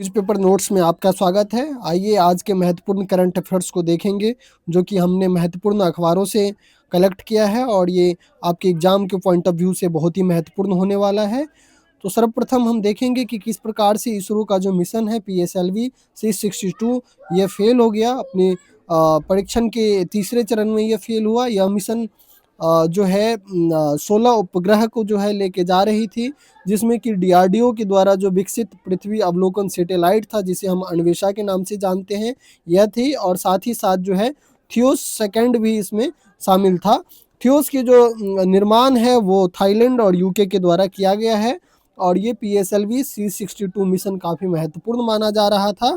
Newspaper notes में आपका स्वागत है। आइए आज के महत्वपूर्ण करंट अफेयर्स को देखेंगे, जो कि हमने महत्वपूर्ण अखबारों से कलेक्ट किया है और ये आपके एग्जाम के पॉइंट ऑफ व्यू से बहुत ही महत्वपूर्ण होने वाला है। तो सर्वप्रथम हम देखेंगे कि किस प्रकार से इसरो का जो मिशन है PSLV C62 ये फेल हो गया अपने परीक्षण के तीसरे चरण में ये फेल हुआ। यह मिशन जो है 16 उपग्रह को जो है लेके जा रही थी, जिसमें कि DRDO के द्वारा जो विकसित पृथ्वी अवलोकन सैटेलाइट था, जिसे हम अन्वेषा के नाम से जानते हैं, यह थी। और साथ ही साथ जो है थियोस सेकंड भी इसमें शामिल था। थियोस की जो निर्माण है वो थाईलैंड और यूके के द्वारा किया गया है। और ये PSLV C62 मिशन काफ़ी महत्वपूर्ण माना जा रहा था,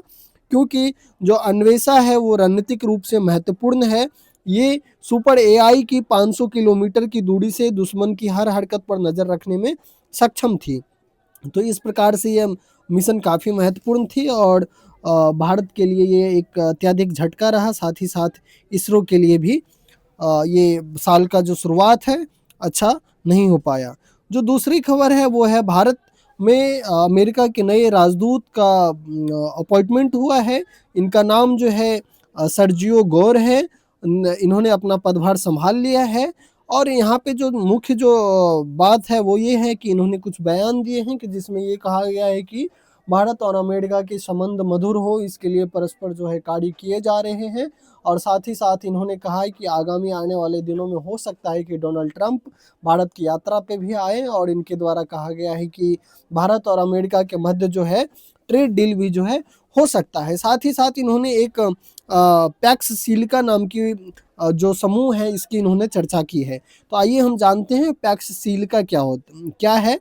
क्योंकि जो अन्वेषा है वो रणनीतिक रूप से महत्वपूर्ण है। ये सुपर AI की 500 किलोमीटर की दूरी से दुश्मन की हर हरकत पर नज़र रखने में सक्षम थी। तो इस प्रकार से ये मिशन काफ़ी महत्वपूर्ण थी और भारत के लिए ये एक अत्यधिक झटका रहा। साथ ही साथ इसरो के लिए भी ये साल का जो शुरुआत है अच्छा नहीं हो पाया। जो दूसरी खबर है वो है भारत में अमेरिका के नए राजदूत का अपॉइंटमेंट हुआ है। इनका नाम जो है सर्जियो गोर है। इन्होंने अपना पदभार संभाल लिया है और यहाँ पे जो मुख्य जो बात है वो ये है कि इन्होंने कुछ बयान दिए हैं कि जिसमें ये कहा गया है कि भारत और अमेरिका के संबंध मधुर हो, इसके लिए परस्पर जो है कार्य किए जा रहे हैं। और साथ ही साथ इन्होंने कहा है कि आगामी आने वाले दिनों में हो सकता है कि डोनाल्ड ट्रंप भारत की यात्रा पे भी आए और इनके द्वारा कहा गया है कि भारत और अमेरिका के मध्य जो है ट्रेड डील भी जो है हो सकता है। साथ ही साथ इन्होंने एक पैक्स सिलिका नाम की जो समूह है इसकी इन्होंने चर्चा की है। तो आइए हम जानते हैं पैक्स सिलिका क्या है।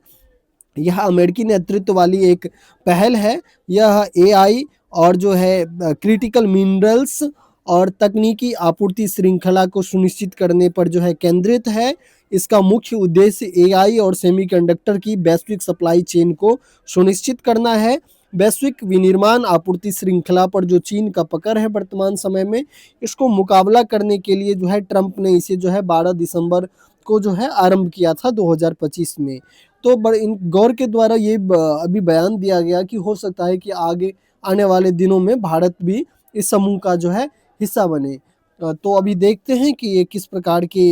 यह अमेरिकी नेतृत्व वाली एक पहल है। यह AI और जो है क्रिटिकल मिनरल्स और तकनीकी आपूर्ति श्रृंखला को सुनिश्चित करने पर जो है केंद्रित है। इसका मुख्य उद्देश्य AI और सेमीकंडक्टर की वैश्विक सप्लाई चेन को सुनिश्चित करना है। वैश्विक विनिर्माण आपूर्ति श्रृंखला पर जो चीन का पकड़ है वर्तमान समय में, इसको मुकाबला करने के लिए जो है ट्रंप ने इसे जो है 12 दिसंबर को जो है आरंभ किया था 2025 में। तो इन गौर के द्वारा ये अभी बयान दिया गया कि हो सकता है कि आगे आने वाले दिनों में भारत भी इस समूह का जो है हिस्सा बने। तो अभी देखते हैं कि ये किस प्रकार की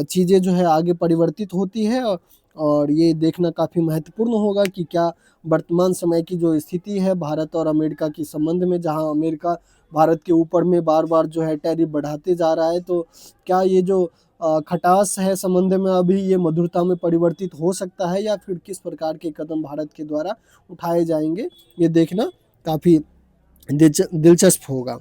चीज़ें जो है आगे परिवर्तित होती है और ये देखना काफ़ी महत्वपूर्ण होगा कि क्या वर्तमान समय की जो स्थिति है भारत और अमेरिका के संबंध में, जहां अमेरिका भारत के ऊपर में बार बार जो है टैरिफ बढ़ाते जा रहा है, तो क्या ये जो खटास है संबंध में अभी ये मधुरता में परिवर्तित हो सकता है या फिर किस प्रकार के कदम भारत के द्वारा उठाए जाएंगे, ये देखना काफ़ी दिलचस्प होगा।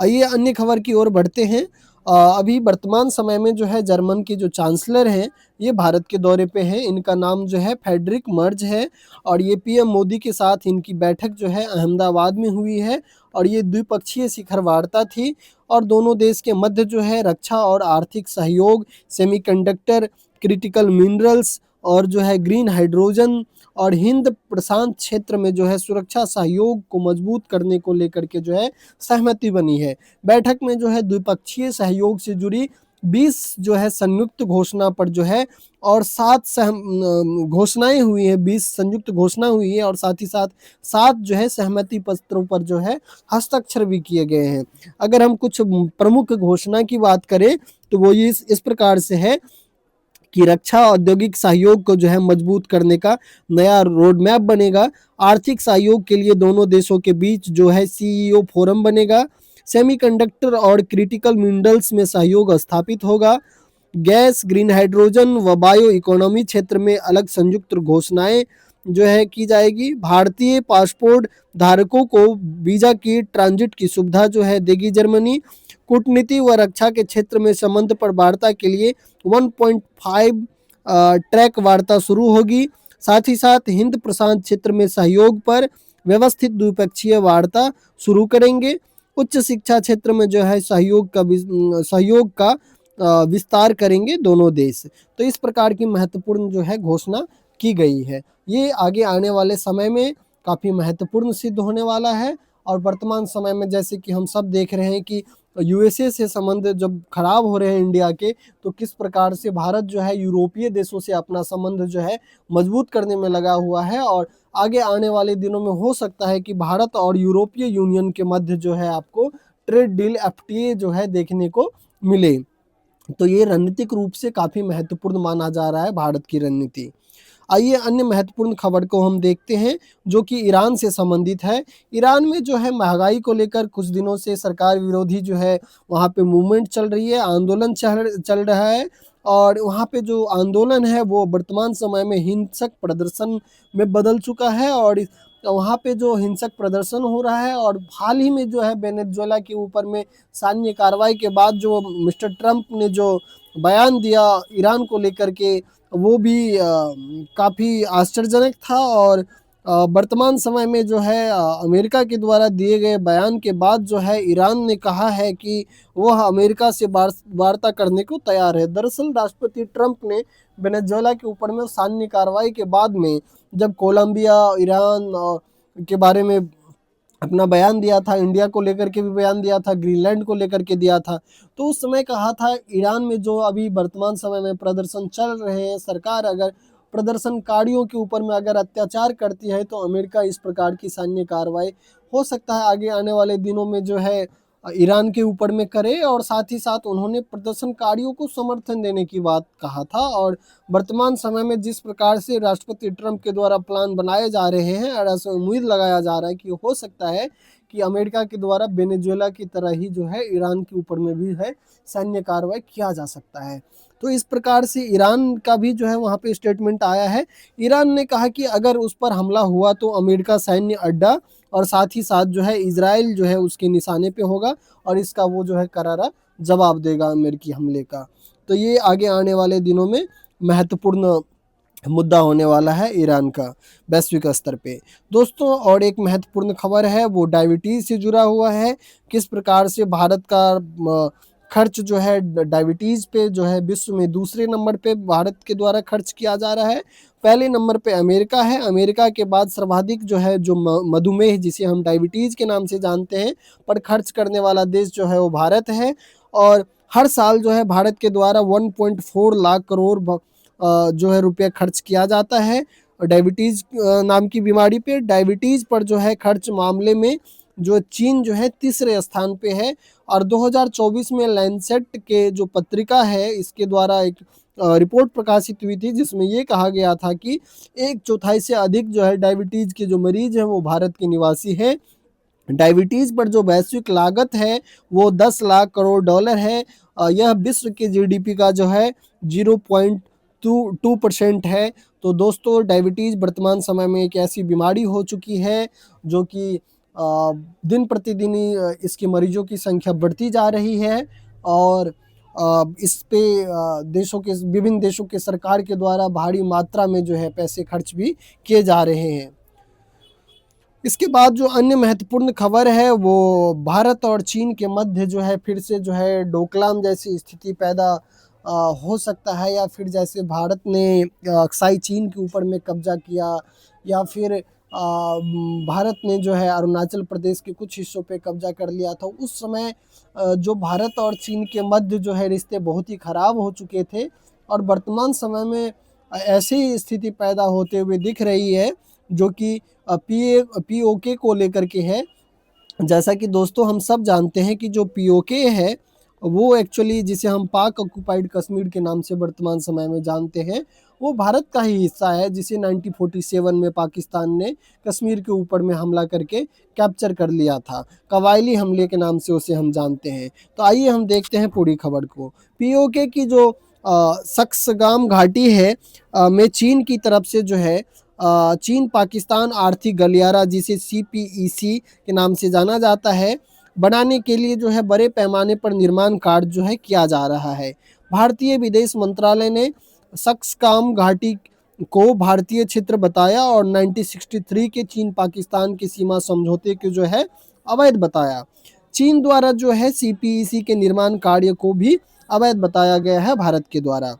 आइए अन्य खबर की ओर बढ़ते हैं। अभी वर्तमान समय में जो है जर्मन के जो चांसलर हैं ये भारत के दौरे पे हैं। इनका नाम जो है फ्रेडरिक मर्ज है और ये PM मोदी के साथ इनकी बैठक जो है अहमदाबाद में हुई है और ये द्विपक्षीय शिखर वार्ता थी। और दोनों देश के मध्य जो है रक्षा और आर्थिक सहयोग, सेमीकंडक्टर, क्रिटिकल मिनरल्स और जो है ग्रीन हाइड्रोजन और हिंद प्रशांत क्षेत्र में जो है सुरक्षा सहयोग को मजबूत करने को लेकर के जो है सहमति बनी है। बैठक में जो है द्विपक्षीय सहयोग से जुड़ी 20 जो है संयुक्त घोषणा पर जो है और 7 घोषणाएं हुई हैं, 20 संयुक्त घोषणा हुई है और साथ ही साथ 7 जो है सहमति पत्रों पर जो है हस्ताक्षर भी किए गए हैं। अगर हम कुछ प्रमुख घोषणा की बात करें तो वो इस प्रकार से है कि रक्षा औद्योगिक सहयोग को जो है मजबूत करने का नया रोड मैप बनेगा। आर्थिक सहयोग के लिए दोनों देशों के बीच जो है CEO फोरम बनेगा। सेमीकंडक्टर और क्रिटिकल मिनरल्स में सहयोग स्थापित होगा। गैस, ग्रीन हाइड्रोजन व बायो इकोनॉमी क्षेत्र में अलग संयुक्त घोषणाएं जो है की जाएगी। भारतीय पासपोर्ट धारकों को वीजा की ट्रांजिट की सुविधा जो है देगी जर्मनी। कूटनीति व रक्षा के क्षेत्र में संबंध पर वार्ता के लिए 1.5 ट्रैक वार्ता शुरू होगी। साथ ही साथ हिंद प्रशांत क्षेत्र में सहयोग पर व्यवस्थित द्विपक्षीय वार्ता शुरू करेंगे। उच्च शिक्षा क्षेत्र में जो है सहयोग का विस्तार करेंगे दोनों देश। तो इस प्रकार की महत्वपूर्ण जो है घोषणा की गई है। ये आगे आने वाले समय में काफ़ी महत्वपूर्ण सिद्ध होने वाला है। और वर्तमान समय में जैसे कि हम सब देख रहे हैं कि USA से संबंध जब खराब हो रहे हैं इंडिया के, तो किस प्रकार से भारत जो है यूरोपीय देशों से अपना संबंध जो है मजबूत करने में लगा हुआ है और आगे आने वाले दिनों में हो सकता है कि भारत और यूरोपीय यूनियन के मध्य जो है आपको ट्रेड डील एफटीए जो है देखने को मिले। तो ये रणनीतिक रूप से काफ़ी महत्वपूर्ण माना जा रहा है भारत की रणनीति। आइए अन्य महत्वपूर्ण खबर को हम देखते हैं जो कि ईरान से संबंधित है। ईरान में जो है महंगाई को लेकर कुछ दिनों से सरकार विरोधी जो है वहाँ पे मूवमेंट चल रही है, आंदोलन चल रहा है और वहाँ पे जो आंदोलन है वो वर्तमान समय में हिंसक प्रदर्शन में बदल चुका है और वहाँ पे जो हिंसक प्रदर्शन हो रहा है और हाल ही में जो है वेनेजुएला के ऊपर में सैन्य कार्रवाई के बाद जो मिस्टर ट्रंप ने जो बयान दिया ईरान को लेकर के वो भी काफ़ी आश्चर्यजनक था और वर्तमान समय में जो है अमेरिका के द्वारा दिए गए बयान के बाद जो है ईरान ने कहा है कि वह अमेरिका से वार्ता करने को तैयार है। दरअसल राष्ट्रपति ट्रंप ने वेनेजुएला के ऊपर में सैन्य कार्रवाई के बाद में जब कोलंबिया, ईरान के बारे में अपना बयान दिया था, इंडिया को लेकर के भी बयान दिया था, ग्रीनलैंड को लेकर के दिया था। तो उस समय कहा था ईरान में जो अभी वर्तमान समय में प्रदर्शन चल रहे हैं, सरकार अगर प्रदर्शनकारियों के ऊपर में अगर अत्याचार करती है तो अमेरिका इस प्रकार की सैन्य कार्रवाई हो सकता है आगे आने वाले दिनों में जो है ईरान के ऊपर में करे और साथ ही साथ उन्होंने प्रदर्शनकारियों को समर्थन देने की बात कहा था। और वर्तमान समय में जिस प्रकार से राष्ट्रपति ट्रंप के द्वारा प्लान बनाए जा रहे हैं और ऐसा उम्मीद लगाया जा रहा है कि हो सकता है कि अमेरिका के द्वारा वेनेजुएला की तरह ही जो है ईरान के ऊपर में भी है सैन्य कार्रवाई किया जा सकता है। तो इस प्रकार से ईरान का भी जो है वहाँ पे स्टेटमेंट आया है। ईरान ने कहा कि अगर उस पर हमला हुआ तो अमेरिका सैन्य अड्डा और साथ ही साथ जो है इजराइल जो है उसके निशाने पे होगा और इसका वो जो है करारा जवाब देगा अमेरिकी हमले का। तो ये आगे आने वाले दिनों में महत्वपूर्ण मुद्दा होने वाला है ईरान का वैश्विक स्तर पे। दोस्तों और एक महत्वपूर्ण खबर है वो डायबिटीज़ से जुड़ा हुआ है। किस प्रकार से भारत का खर्च जो है डायबिटीज़ पे जो है विश्व में दूसरे नंबर पे भारत के द्वारा खर्च किया जा रहा है। पहले नंबर पे अमेरिका है। अमेरिका के बाद सर्वाधिक जो है जो मधुमेह जिसे हम डायबिटीज़ के नाम से जानते हैं पर खर्च करने वाला देश जो है वो भारत है। और हर साल जो है भारत के द्वारा 1.4 लाख करोड़ जो है रुपया खर्च किया जाता है डायबिटीज़ नाम की बीमारी पे। डायबिटीज़ पर जो है खर्च मामले में जो चीन जो है तीसरे स्थान पे है। और 2024 में लैंसेट के जो पत्रिका है इसके द्वारा एक रिपोर्ट प्रकाशित हुई थी जिसमें ये कहा गया था कि 1/4 से अधिक जो है डायबिटीज़ के जो मरीज हैं वो भारत के निवासी हैं। डायबिटीज़ पर जो वैश्विक लागत है वो 10 लाख करोड़ डॉलर है। यह विश्व के जीडीपी का जो है 0.22% है। तो दोस्तों डायबिटीज़ वर्तमान समय में एक ऐसी बीमारी हो चुकी है जो कि दिन प्रतिदिन इसके मरीजों की संख्या बढ़ती जा रही है और इस पे देशों के विभिन्न देशों के सरकार के द्वारा भारी मात्रा में जो है पैसे खर्च भी किए जा रहे हैं। इसके बाद जो अन्य महत्वपूर्ण खबर है वो भारत और चीन के मध्य जो है फिर से जो है डोकलाम जैसी स्थिति पैदा हो सकता है या फिर जैसे भारत ने अक्साई चीन के ऊपर में कब्जा किया या फिर भारत ने जो है अरुणाचल प्रदेश के कुछ हिस्सों पे कब्जा कर लिया था। उस समय जो भारत और चीन के मध्य जो है रिश्ते बहुत ही ख़राब हो चुके थे और वर्तमान समय में ऐसी स्थिति पैदा होते हुए दिख रही है जो कि पीओके को लेकर के है। जैसा कि दोस्तों हम सब जानते हैं कि जो पीओके है वो एक्चुअली जिसे हम पाक ऑक्युपाइड कश्मीर के नाम से वर्तमान समय में जानते हैं वो भारत का ही हिस्सा है जिसे 1947 में पाकिस्तान ने कश्मीर के ऊपर में हमला करके कैप्चर कर लिया था। कबायली हमले के नाम से उसे हम जानते हैं। तो आइए हम देखते हैं पूरी खबर को। पीओके की जो सक्सगाम घाटी है में चीन की तरफ से जो है चीन पाकिस्तान आर्थिक गलियारा जिसे CPEC के नाम से जाना जाता है बनाने के लिए जो है बड़े पैमाने पर निर्माण कार्य जो है किया जा रहा है। भारतीय विदेश मंत्रालय ने सक्सगाम घाटी को भारतीय क्षेत्र बताया और 1963 के चीन पाकिस्तान की सीमा समझौते के जो है अवैध बताया। चीन द्वारा जो है CPEC के निर्माण कार्य को भी अवैध बताया गया है भारत के द्वारा।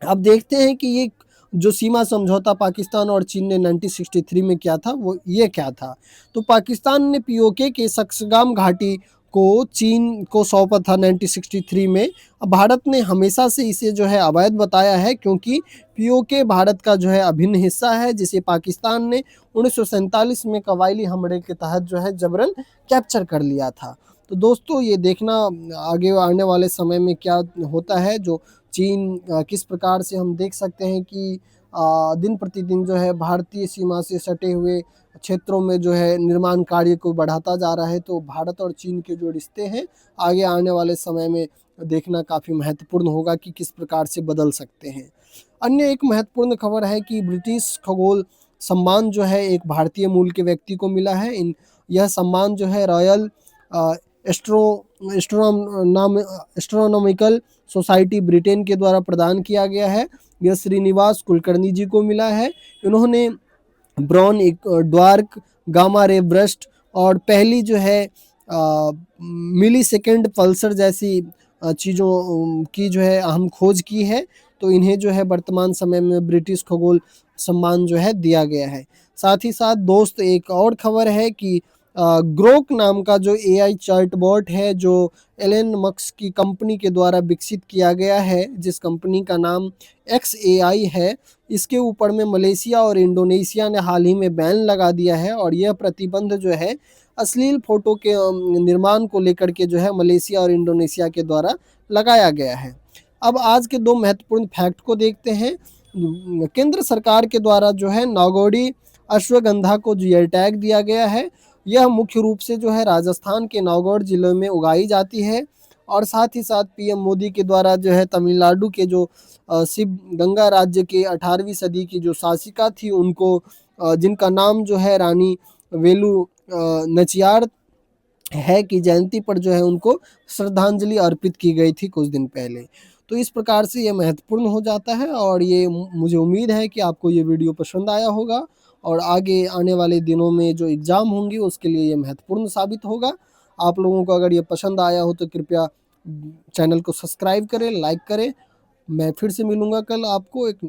अब देखते हैं कि ये जो सीमा समझौता पाकिस्तान और चीन ने 1963 में किया था वो ये क्या था। तो पाकिस्तान ने पीओके के सक्सगाम घाटी को चीन को सौंपा था 1963 में। भारत ने हमेशा से इसे जो है अवैध बताया है, क्योंकि पीओके भारत का जो है अभिन्न हिस्सा है, जिसे पाकिस्तान ने 1947 में कबायली हमले के तहत जो है जबरन कैप्चर कर लिया था। तो दोस्तों, ये देखना आगे आने वाले समय में क्या होता है। जो चीन किस प्रकार से हम देख सकते हैं कि दिन प्रतिदिन जो है भारतीय सीमा से सटे हुए क्षेत्रों में जो है निर्माण कार्य को बढ़ाता जा रहा है। तो भारत और चीन के जो रिश्ते हैं आगे आने वाले समय में देखना काफ़ी महत्वपूर्ण होगा कि किस प्रकार से बदल सकते हैं। अन्य एक महत्वपूर्ण खबर है कि ब्रिटिश खगोल सम्मान जो है एक भारतीय मूल के व्यक्ति को मिला है। यह सम्मान जो है royal astro astronom astronomical society Britain के द्वारा प्रदान किया गया है। यह श्रीनिवास कुलकर्णी जी को मिला है। इन्होंने ब्रॉन एक ड्वार्क गामा रे ब्रस्ट और पहली जो है मिली सेकेंड पल्सर जैसी चीज़ों की जो है अहम खोज की है। तो इन्हें जो है वर्तमान समय में ब्रिटिश खगोल सम्मान जो है दिया गया है। साथ ही साथ दोस्त एक और खबर है कि ग्रोक नाम का जो एआई चैटबॉट है, जो एलन मस्क की कंपनी के द्वारा विकसित किया गया है, जिस कंपनी का नाम XAI है, इसके ऊपर में मलेशिया और इंडोनेशिया ने हाल ही में बैन लगा दिया है। और यह प्रतिबंध जो है अश्लील फोटो के निर्माण को लेकर के जो है मलेशिया और इंडोनेशिया के द्वारा लगाया गया है। अब आज के दो महत्वपूर्ण फैक्ट को देखते हैं। केंद्र सरकार के द्वारा जो है नागौड़ी अश्वगंधा को जीआई टैग दिया गया है। यह मुख्य रूप से जो है राजस्थान के नागौर जिले में उगाई जाती है। और साथ ही साथ पीएम मोदी के द्वारा जो है तमिलनाडु के जो शिव गंगा राज्य के 18वीं सदी की जो शासिका थी, उनको जिनका नाम जो है रानी वेलु नचियार है, की जयंती पर जो है उनको श्रद्धांजलि अर्पित की गई थी कुछ दिन पहले। तो इस प्रकार से ये महत्वपूर्ण हो जाता है। और ये मुझे उम्मीद है कि आपको ये वीडियो पसंद आया होगा और आगे आने वाले दिनों में जो एग्ज़ाम होंगे उसके लिए ये महत्वपूर्ण साबित होगा। आप लोगों को अगर ये पसंद आया हो तो कृपया चैनल को सब्सक्राइब करें, लाइक करें। मैं फिर से मिलूँगा कल आपको एक